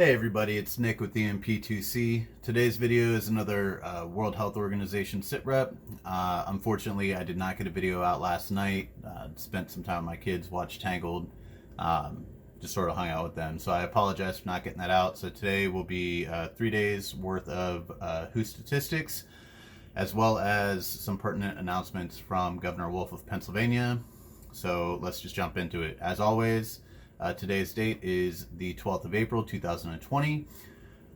Hey everybody, it's Nick with the MP2C. Today's video is another World Health Organization SitRep. Unfortunately, I did not get a video out last night. Spent some time with my kids, watched Tangled, just sort of hung out with them. So I apologize for not getting that out. So today will be 3 days worth of WHO statistics, as well as some pertinent announcements from Governor Wolf of Pennsylvania. So let's just jump into it. As always, today's date is the 12th of April, 2020.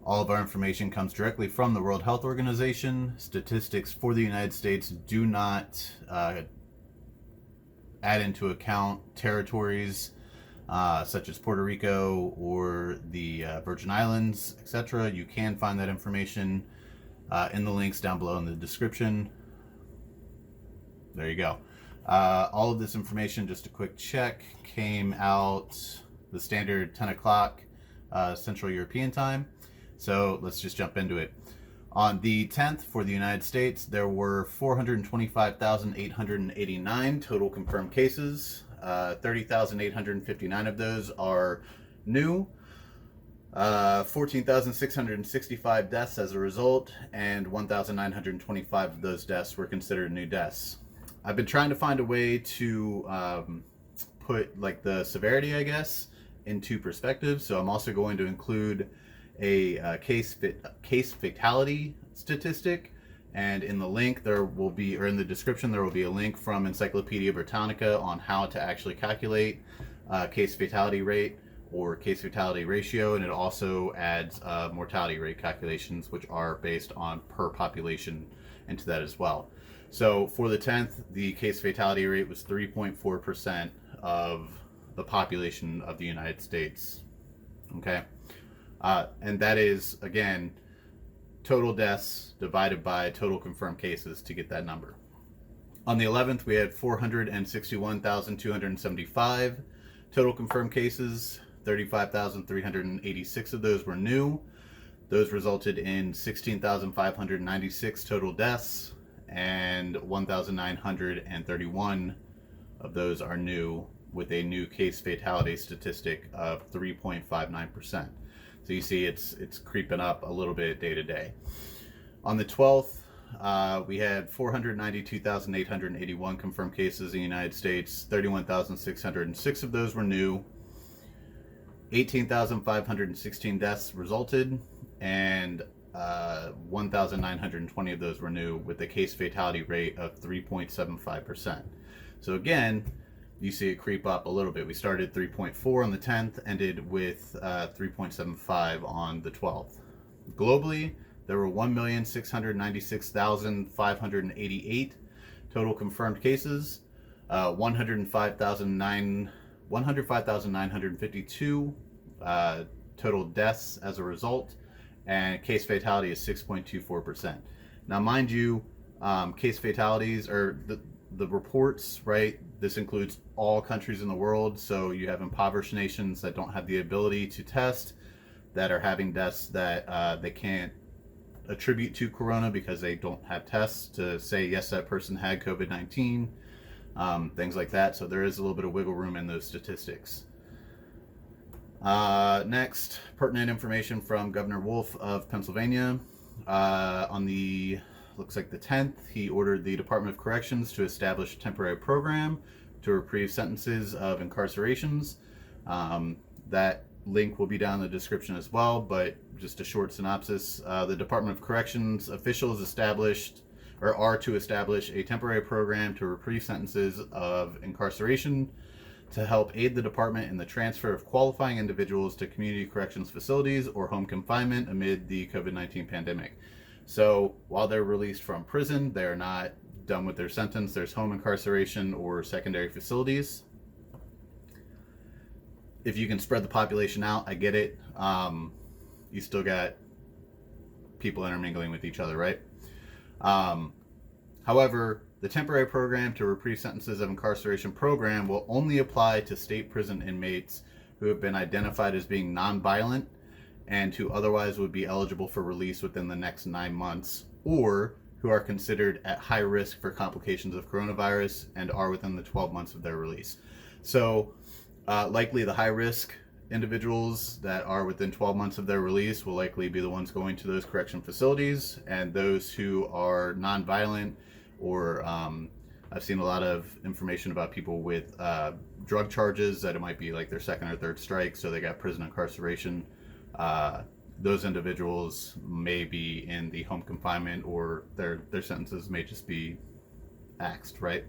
All of our information comes directly from the World Health Organization. Statistics for the United States do not add into account territories such as Puerto Rico or the Virgin Islands, etc. You can find that information in the links down below in the description. There you go. All of this information, just a quick check, came out the standard 10 o'clock Central European time. So let's just jump into it. On the 10th for the United States, there were 425,889 total confirmed cases. 30,859 of those are new. 14,665 deaths as a result, and 1,925 of those deaths were considered new deaths. I've been trying to find a way to put like the severity, I guess, into perspective. So I'm also going to include a case fatality statistic, and in the link there will be, or in the description there will be a link from Encyclopedia Britannica on how to actually calculate case fatality rate or case fatality ratio, and it also adds mortality rate calculations, which are based on per population, into that as well. So for the 10th, the case fatality rate was 3.4% of the population of the United States. Okay. And that is, again, total deaths divided by total confirmed cases to get that number. On the 11th, we had 461,275 total confirmed cases. 35,386 of those were new. Those resulted in 16,596 total deaths, and 1,931 of those are new, with a new case fatality statistic of 3.59%. So you see it's creeping up a little bit day to day. On the 12th, we had 492,881 confirmed cases in the United States. 31,606 of those were new. 18,516 deaths resulted, and 1,920 of those were new, with a case fatality rate of 3.75%. So again, you see it creep up a little bit. We started 3.4 on the 10th, ended with 3.75 on the 12th. Globally, there were 1,696,588 total confirmed cases, 105,952 total deaths as a result, and case fatality is 6.24%. Now, mind you, case fatalities, or the reports, right? This includes all countries in the world. So you have impoverished nations that don't have the ability to test, that are having deaths that they can't attribute to corona because they don't have tests to say, yes, that person had COVID-19, things like that. So there is a little bit of wiggle room in those statistics. Next, pertinent information from Governor Wolf of Pennsylvania. On the, looks like the 10th, he ordered the Department of Corrections to establish a temporary program to reprieve sentences of incarcerations. That link will be down in the description as well, but just a short synopsis. The Department of Corrections officials are to establish a temporary program to reprieve sentences of incarceration to help aid the department in the transfer of qualifying individuals to community corrections facilities or home confinement amid the COVID-19 pandemic. So while they're released from prison, they're not done with their sentence. There's home incarceration or secondary facilities. If you can spread the population out, I get it. You still got people intermingling with each other, right? However, the temporary program to reprieve sentences of incarceration program will only apply to state prison inmates who have been identified as being nonviolent and who otherwise would be eligible for release within the next 9 months, or who are considered at high risk for complications of coronavirus and are within the 12 months of their release. So likely the high risk individuals that are within 12 months of their release will likely be the ones going to those correction facilities, and those who are nonviolent or I've seen a lot of information about people with drug charges that it might be like their second or third strike, so they got prison incarceration. Those individuals may be in the home confinement, or their sentences may just be axed, right?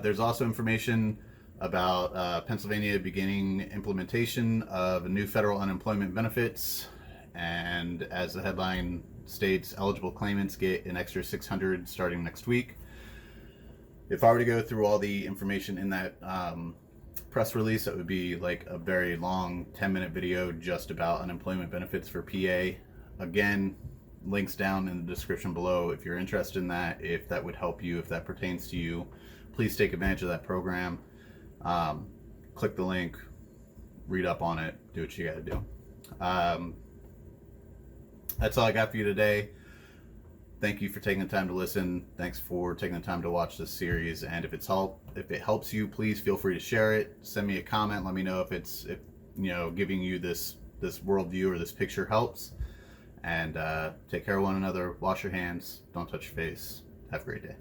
There's also information about Pennsylvania beginning implementation of new federal unemployment benefits, and as the headline states, eligible claimants get an extra $600 starting next week. If I were to go through all the information in that press release, that would be like a very long 10-minute video just about unemployment benefits for PA. Again, links down in the description below if you're interested in that, if that would help you, if that pertains to you. Please take advantage of that program. Click the link, read up on it, do what you gotta do. That's all I got for you today. Thank you for taking the time to listen. Thanks for taking the time to watch this series. And if it helps you, please feel free to share it. Send me a comment. Let me know if giving you this worldview or this picture helps. And take care of one another. Wash your hands. Don't touch your face. Have a great day.